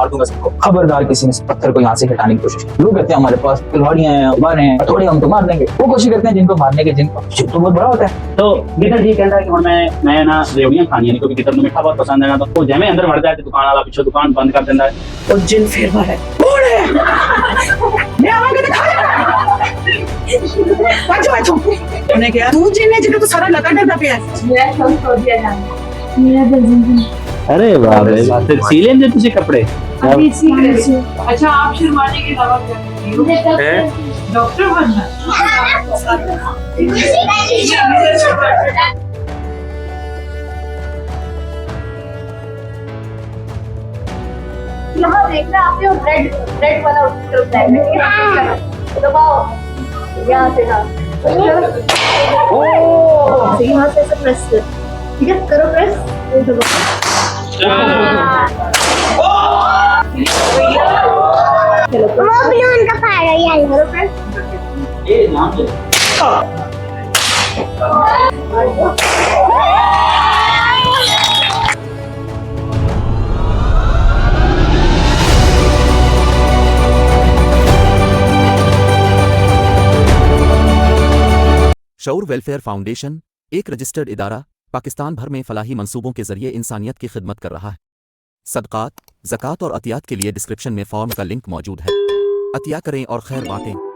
मार दूंगा सबको। खबरदार किसी ने इस पत्थर को यहाँ से हटाने की कोशिश की। लोग कहते हैं हमारे पास तलवारियां हैं, उबारे हैं, थोड़े हम तो मार देंगे। वो कोशिश करते हैं जिनको मारने के, जिनको तो बहुत बड़ा होता है। तो गिटर जी कहता है कि मैं ना रेवड़ियां खानी है, क्योंकि गिटर मीठा बहुत पसंद है ना, तो जैसे अंदर बढ़ जाए दुकान वाला पीछे दुकान बंद कर देता है। और जिन फिर मारे कौन है? मैं आवाज़ दिखा अच्छा अच्छा उन्हें क्या तू जिन्ने जिन्ने तो सारा लगा डरना पे है। मेरा शौक हो दिया जाना, मेरा दिल जिंदगी। अरे वाह रे वाह, फिर सी लेंगे तुझे कपड़े। अभी इसी तरह अच्छा आप शर्माने के अलावा क्या करती हो? डॉक्टर बनना। यहाँ देखना आपने वो रेड वाला उसकी तरफ जाएगा, ठीक है? दबाओ यहाँ से ना, यहाँ से ऐसे प्रेस कर, ठीक है? करो प्रेस, दबाओ। चलो वो भी उनका फायदा ही है, करो प्रेस। ये नाम ले। शऊर वेलफेयर फाउंडेशन एक रजिस्टर्ड इदारा पाकिस्तान भर में फलाही मंसूबों के जरिए इंसानियत की खिदमत कर रहा है। सदक़ात, ज़कात और अतियात के लिए डिस्क्रिप्शन में फॉर्म का लिंक मौजूद है। अतिया करें और खैर बांटें।